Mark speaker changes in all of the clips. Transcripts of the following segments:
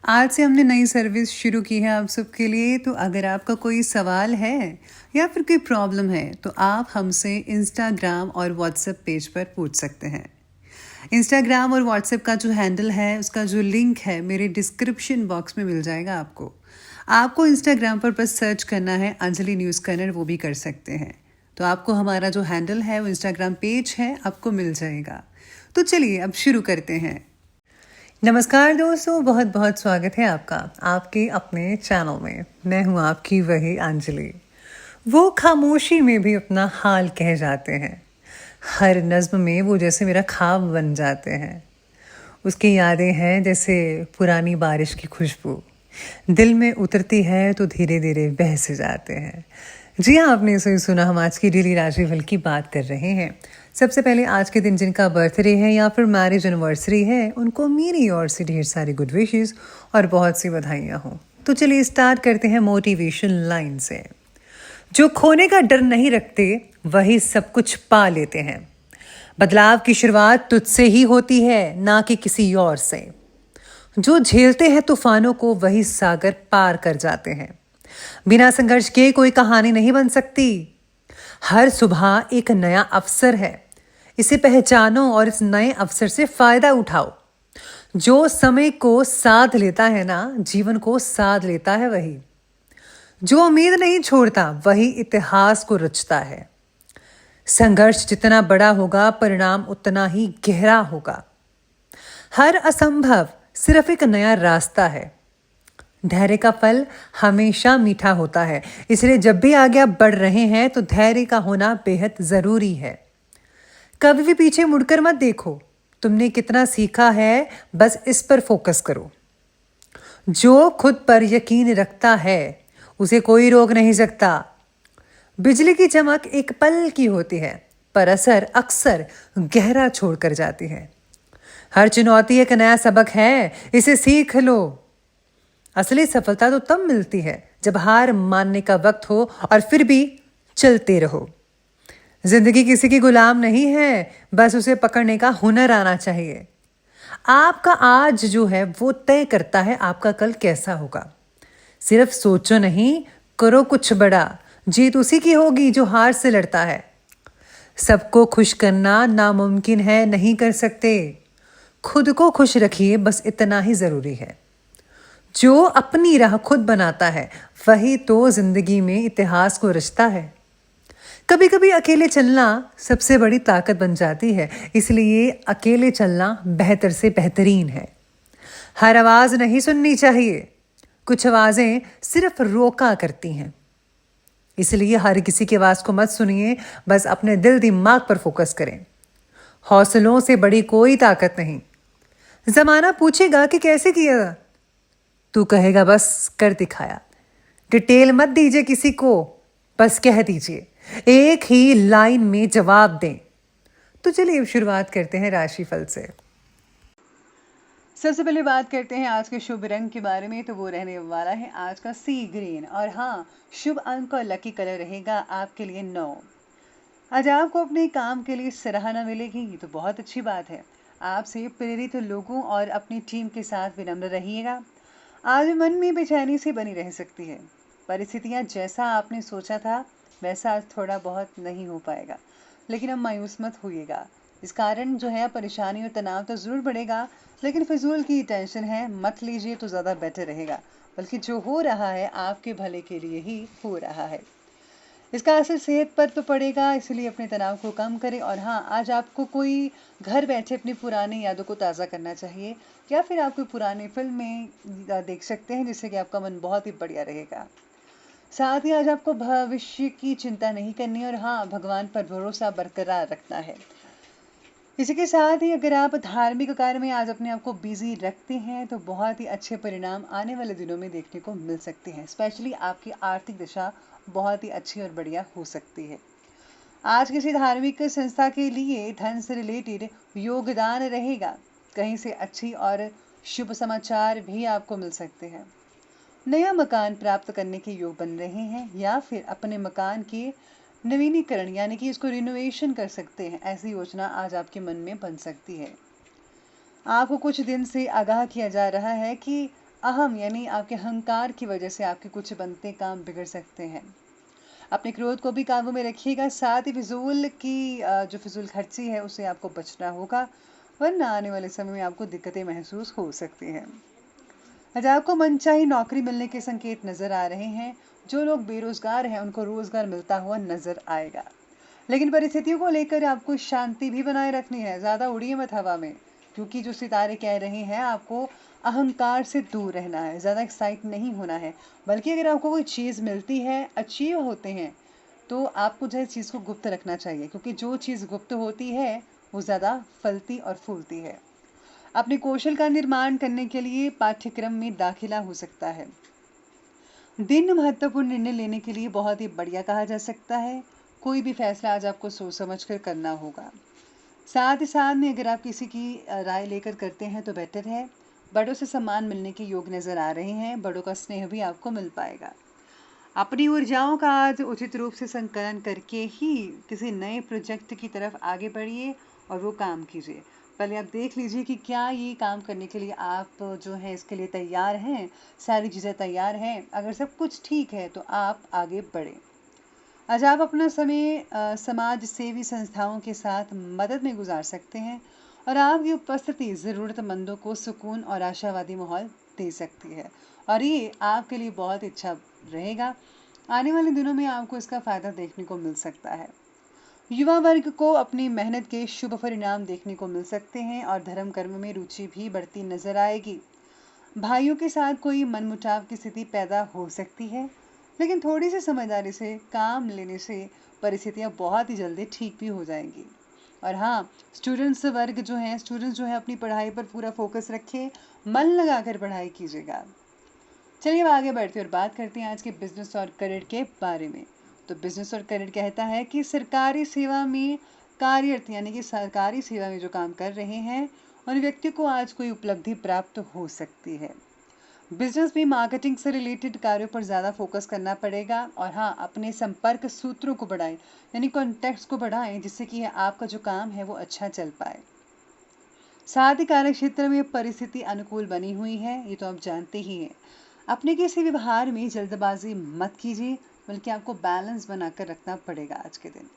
Speaker 1: आज से हमने नई सर्विस शुरू की है आप सबके लिए। तो अगर आपका कोई सवाल है या फिर कोई प्रॉब्लम है तो आप हमसे इंस्टाग्राम और व्हाट्सएप पेज पर पूछ सकते हैं। इंस्टाग्राम और व्हाट्सएप का जो हैंडल है, उसका जो लिंक है, मेरे डिस्क्रिप्शन बॉक्स में मिल जाएगा आपको। आपको इंस्टाग्राम पर बस सर्च करना है अंजलि न्यूज़ कॉर्नर, वो भी कर सकते हैं। तो आपको हमारा जो हैंडल है वो इंस्टाग्राम पेज है, आपको मिल जाएगा। तो चलिए अब शुरू करते हैं। नमस्कार दोस्तों, बहुत बहुत स्वागत है आपका आपके अपने चैनल में। मैं हूँ आपकी वही अंजलि। वो खामोशी में भी अपना हाल कह जाते हैं, हर नज्म में वो जैसे मेरा ख्वाब बन जाते हैं। उसकी यादें हैं जैसे पुरानी बारिश की खुशबू, दिल में उतरती है तो धीरे धीरे बह से जाते हैं। जी हाँ, आपने इसे सुना। हम आज की डेली राशिफल की बात कर रहे हैं। सबसे पहले आज के दिन जिनका बर्थडे है या फिर मैरिज एनिवर्सरी है, उनको मेरी ओर से ढेर सारी गुड विशेस और बहुत सी बधाइयाँ हों। तो चलिए स्टार्ट करते हैं मोटिवेशन लाइन से। जो खोने का डर नहीं रखते वही सब कुछ पा लेते हैं। बदलाव की शुरुआत तुझसे ही होती है, ना कि किसी और से। जो झेलते हैं तूफानों को वही सागर पार कर जाते हैं। बिना संघर्ष के कोई कहानी नहीं बन सकती। हर सुबह एक नया अवसर है, इसे पहचानो और इस नए अवसर से फायदा उठाओ। जो समय को साध लेता है ना, जीवन को साध लेता है वही। जो उम्मीद नहीं छोड़ता वही इतिहास को रचता है। संघर्ष जितना बड़ा होगा, परिणाम उतना ही गहरा होगा। हर असंभव सिर्फ एक नया रास्ता है। धैर्य का फल हमेशा मीठा होता है, इसलिए जब भी आगे आप बढ़ रहे हैं तो धैर्य का होना बेहद जरूरी है। कभी भी पीछे मुड़कर मत देखो। तुमने कितना सीखा है, बस इस पर फोकस करो। जो खुद पर यकीन रखता है उसे कोई रोक नहीं सकता। बिजली की चमक एक पल की होती है, पर असर अक्सर गहरा छोड़कर जाती है। हर चुनौती एक नया सबक है, इसे सीख लो। असली सफलता तो तब मिलती है जब हार मानने का वक्त हो और फिर भी चलते रहो। जिंदगी किसी की गुलाम नहीं है, बस उसे पकड़ने का हुनर आना चाहिए। आपका आज जो है वो तय करता है आपका कल कैसा होगा। सिर्फ सोचो नहीं, करो कुछ बड़ा। जीत उसी की होगी जो हार से लड़ता है। सबको खुश करना नामुमकिन है, नहीं कर सकते। खुद को खुश रखिए, बस इतना ही जरूरी है। जो अपनी राह खुद बनाता है वही तो जिंदगी में इतिहास को रचता है। कभी कभी अकेले चलना सबसे बड़ी ताकत बन जाती है, इसलिए अकेले चलना बेहतर से बेहतरीन है। हर आवाज नहीं सुननी चाहिए, कुछ आवाजें सिर्फ रोका करती हैं। इसलिए हर किसी की आवाज को मत सुनिए, बस अपने दिल दिमाग पर फोकस करें। हौसलों से बड़ी कोई ताकत नहीं। जमाना पूछेगा कि कैसे किया, तू कहेगा बस कर दिखाया। डिटेल मत दीजिए किसी को, बस कह दीजिए। एक ही लाइन में जवाब दें। तो चलिए अब शुरुआत करते हैं राशिफल से। सबसे पहले बात करते हैं आज के शुभ रंग के बारे में। तो वो रहने वाला है आज का सी ग्रीन। और हाँ, शुभ अंक और लकी कलर रहेगा आपके लिए 9। आज आपको अपने काम के लिए सराहना मिलेगी, ये तो बहुत अच्छी बात है। आपसे प्रेरित लोगों और अपनी टीम के साथ विनम्र रहिएगा। आज मन में बेचैनी सी बनी रह सकती है। परिस्थितियां जैसा आपने सोचा था वैसा आज थोड़ा बहुत नहीं हो पाएगा, लेकिन अब मायूस मत होइएगा। इस कारण जो है परेशानी और तनाव तो ज़रूर बढ़ेगा, लेकिन फिजूल की टेंशन है मत लीजिए तो ज़्यादा बेटर रहेगा। बल्कि जो हो रहा है आपके भले के लिए ही हो रहा है। इसका असर सेहत पर तो पड़ेगा, इसलिए अपने तनाव को कम करें। और हाँ, आज आपको कोई घर बैठे अपनी पुरानी यादों को ताज़ा करना चाहिए, या फिर आप कोई पुरानी फिल्में देख सकते हैं, जिससे कि आपका मन बहुत ही बढ़िया रहेगा। साथ ही आज आपको भविष्य की चिंता नहीं करनी, और हाँ, भगवान पर भरोसा बरकरार रखना है। इसी के साथ ही अगर आप धार्मिक कार्य में आज अपने आप को बिजी रखते हैं तो बहुत ही अच्छे परिणाम आने वाले दिनों में देखने को मिल सकते हैं। स्पेशली आपकी आर्थिक दशा बहुत ही अच्छी और बढ़िया हो सकती है। आज किसी धार्मिक संस्था के लिए धन से रिलेटेड योगदान रहेगा। कहीं से अच्छी और शुभ समाचार भी आपको मिल सकते हैं। नया मकान प्राप्त करने के योग बन रहे हैं, या फिर अपने मकान के नवीनीकरण यानी कि इसको रिनोवेशन कर सकते हैं। ऐसी योजना आज आपके मन में बन सकती है। आपको कुछ दिन से आगाह किया जा रहा है कि अहम यानी आपके अहंकार की वजह से आपके कुछ बनते काम बिगड़ सकते हैं। अपने क्रोध को भी काबू में रखिएगा, साथ ही फिजूल की जो फिजूल खर्ची है उससे आपको बचना होगा, वरना आने वाले समय में आपको दिक्कतें महसूस हो सकती हैं। आज आपको मनचाही नौकरी मिलने के संकेत नजर आ रहे हैं। जो लोग बेरोजगार हैं उनको रोजगार मिलता हुआ नजर आएगा, लेकिन परिस्थितियों को लेकर आपको शांति भी बनाए रखनी है। ज्यादा उड़िए मत हवा में, क्योंकि जो सितारे कह रहे हैं आपको अहंकार से दूर रहना है, ज्यादा एक्साइट नहीं होना है। बल्कि अगर आपको कोई चीज मिलती है, अचीव होते हैं, तो आपको जो है चीज को गुप्त रखना चाहिए, क्योंकि जो चीज गुप्त होती है वो ज्यादा फलती और फूलती है। अपने कौशल का निर्माण करने के लिए पाठ्यक्रम में दाखिला हो सकता है। दिन महत्वपूर्ण निर्णय लेने के लिए बहुत ही बढ़िया कहा जा सकता है। कोई भी फैसला आज आपको सोच समझ कर करना होगा। साथ ही साथ में अगर आप किसी की राय लेकर करते हैं तो बेटर है। बड़ों से सम्मान मिलने के योग नजर आ रहे हैं, बड़ों का स्नेह भी आपको मिल पाएगा। अपनी ऊर्जाओं का आज उचित रूप से संकलन करके ही किसी नए प्रोजेक्ट की तरफ आगे बढ़िए और वो काम कीजिए। पहले आप देख लीजिए कि क्या ये काम करने के लिए आप जो है इसके लिए तैयार हैं, सारी चीज़ें तैयार हैं। अगर सब कुछ ठीक है तो आप आगे बढ़ें। आज आप अपना समय समाज सेवी संस्थाओं के साथ मदद में गुजार सकते हैं, और आपकी उपस्थिति ज़रूरतमंदों को सुकून और आशावादी माहौल दे सकती है, और ये आपके लिए बहुत अच्छा रहेगा। आने वाले दिनों में आपको इसका फ़ायदा देखने को मिल सकता है। युवा वर्ग को अपनी मेहनत के शुभ परिणाम देखने को मिल सकते हैं, और धर्म कर्म में रुचि भी बढ़ती नजर आएगी। भाइयों के साथ कोई मनमुटाव की स्थिति पैदा हो सकती है, लेकिन थोड़ी सी समझदारी से काम लेने से परिस्थितियां बहुत ही जल्दी ठीक भी हो जाएंगी। और हाँ, स्टूडेंट्स जो है अपनी पढ़ाई पर पूरा फोकस रखें, मन लगाकर पढ़ाई कीजिएगा। चलिए अब आगे बढ़ते हैं और बात करते हैं आज के बिजनेस और करियर के बारे में। तो बिजनेस और करियर कहता है कि सरकारी सेवा में कार्यरत यानी कि सरकारी सेवा में जो काम कर रहे हैं उन व्यक्ति को आज कोई उपलब्धि प्राप्त हो सकती है। बिजनेस में मार्केटिंग से रिलेटेड कार्यों पर ज़्यादा फोकस करना पड़ेगा, और हाँ, अपने संपर्क सूत्रों को बढ़ाएं यानी कॉन्टैक्ट्स को बढ़ाएं, जिससे कि आपका जो काम है वो अच्छा चल पाए। साथ ही कार्य क्षेत्र में परिस्थिति अनुकूल बनी हुई है, ये तो आप जानते ही हैं। अपने किसी व्यवहार में जल्दबाजी मत कीजिए, बल्कि आपको बैलेंस बनाकर रखना पड़ेगा आज के दिन।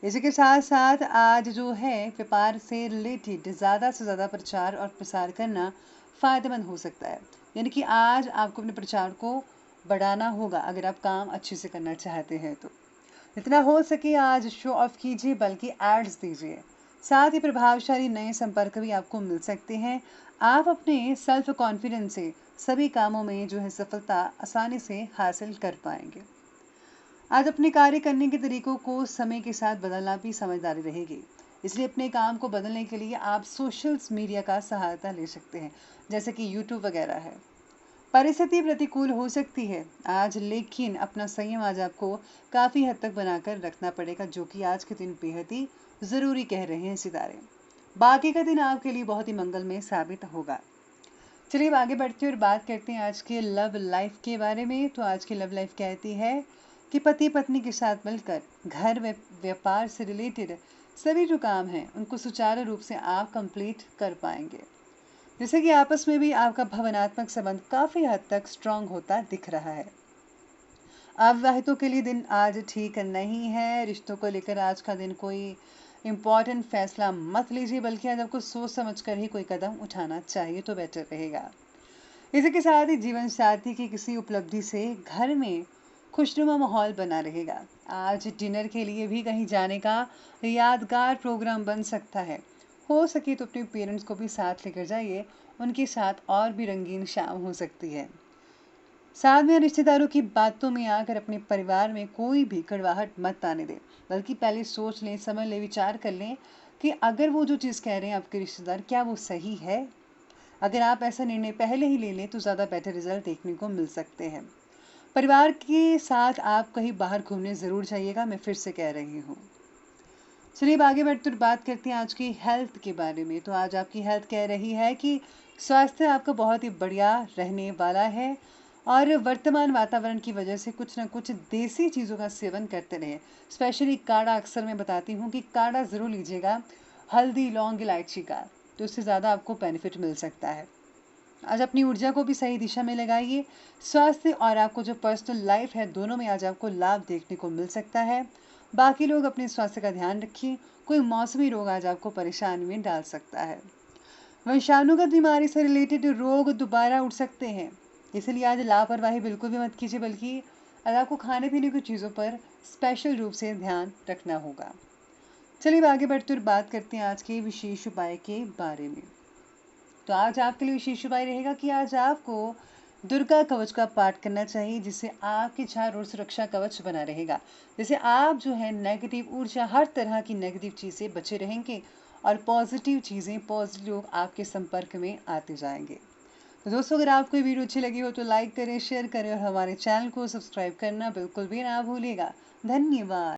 Speaker 1: इसी के साथ साथ आज जो है व्यापार से रिलेटेड ज़्यादा से ज़्यादा प्रचार और प्रसार करना फ़ायदेमंद हो सकता है। यानी कि आज आपको अपने प्रचार को बढ़ाना होगा अगर आप काम अच्छे से करना चाहते हैं तो। जितना हो सके आज शो ऑफ कीजिए, बल्कि एड्स दीजिए। साथ ही प्रभावशाली नए संपर्क भी आपको मिल सकते हैं। आप अपने सेल्फ कॉन्फिडेंस से सभी कामों में जो है सफलता आसानी से हासिल कर पाएंगे। आज अपने कार्य करने के तरीकों को समय के साथ बदलना भी समझदारी रहेगी। इसलिए अपने काम को बदलने के लिए आप सोशल मीडिया का सहायता ले सकते हैं, जैसे कि यूट्यूब वगैरह है। परिस्थिति प्रतिकूल हो सकती है आज, लेकिन अपना संयम आज आपको काफ़ी हद तक बनाकर रखना पड़ेगा, जो कि आज के दिन बेहद ही ज़रूरी कह रहे हैं सितारे। बाकी का दिन आपके लिए बहुत ही मंगलमय साबित होगा। चलिए अब आगे बढ़ते हैं और बात करते हैं आज के लव लाइफ के बारे में। तो आज की लव लाइफ कहती है कि पति पत्नी के साथ मिलकर घर व व्यापार से रिलेटेड सभी जो काम हैं उनको सुचारू रूप से आप कंप्लीट कर पाएंगे। जैसे कि आपस में भी आपका भावनात्मक संबंध काफ़ी हद तक स्ट्रांग होता दिख रहा है। अविवाहितों के लिए दिन आज ठीक नहीं है। रिश्तों को लेकर आज का दिन कोई इम्पोर्टेंट फैसला मत लीजिए, बल्कि आज आपको सोच समझ कर ही कोई कदम उठाना चाहिए तो बेटर रहेगा। इसी के साथ ही जीवन साथी की किसी उपलब्धि से घर में खुशनुमा माहौल बना रहेगा। आज डिनर के लिए भी कहीं जाने का यादगार प्रोग्राम बन सकता है। हो सके तो अपने पेरेंट्स को भी साथ लेकर जाइए, उनके साथ और भी रंगीन शाम हो सकती है। साथ में रिश्तेदारों की बातों में आकर अपने परिवार में कोई भी कड़वाहट मत आने दें, बल्कि पहले सोच लें, समझ लें, विचार कर लें कि अगर वो जो चीज़ कह रहे हैं आपके रिश्तेदार, क्या वो सही है। अगर आप ऐसा निर्णय पहले ही ले लें तो ज़्यादा बेटर रिजल्ट देखने को मिल सकते हैं। परिवार के साथ आप कहीं बाहर घूमने ज़रूर जाइएगा, मैं फिर से कह रही हूँ। चलिए अब आगे बढ़ते हुए बात करते हैं आज की हेल्थ के बारे में। तो आज आपकी हेल्थ कह रही है कि स्वास्थ्य आपका बहुत ही बढ़िया रहने वाला है, और वर्तमान वातावरण की वजह से कुछ ना कुछ देसी चीज़ों का सेवन करते रहें। स्पेशली काढ़ा, अक्सर मैं बताती हूँ कि काढ़ा ज़रूर लीजिएगा, हल्दी, लौंग, इलायची का, तो उससे ज़्यादा आपको बेनिफिट मिल सकता है। आज अपनी ऊर्जा को भी सही दिशा में लगाइए। स्वास्थ्य और आपको जो पर्सनल लाइफ है, दोनों में आज आपको लाभ देखने को मिल सकता है। बाकी लोग अपने स्वास्थ्य का ध्यान रखिए। कोई मौसमी रोग आज आपको परेशानी में डाल सकता है। वंशाणुगत बीमारी से रिलेटेड रोग दोबारा उठ सकते हैं, इसलिए आज लापरवाही बिल्कुल भी मत कीजिए, बल्कि आज आपको खाने पीने की चीज़ों पर स्पेशल रूप से ध्यान रखना होगा। चलिए अब आगे बढ़ते और बात करते हैं आज के विशेष उपाय के बारे में। तो आज आपके लिए विशेष उपाय रहेगा कि आज आपको दुर्गा कवच का पाठ करना चाहिए, जिससे आपके चारों ओर सुरक्षा कवच बना रहेगा। जैसे आप जो है नेगेटिव ऊर्जा, हर तरह की नेगेटिव चीज़ से बचे रहेंगे और पॉजिटिव चीज़ें, पॉजिटिव लोग आपके संपर्क में आते जाएंगे। तो दोस्तों, अगर आपको ये वीडियो अच्छी लगी हो तो लाइक करें, शेयर करें और हमारे चैनल को सब्सक्राइब करना बिल्कुल भी ना भूलिएगा। धन्यवाद।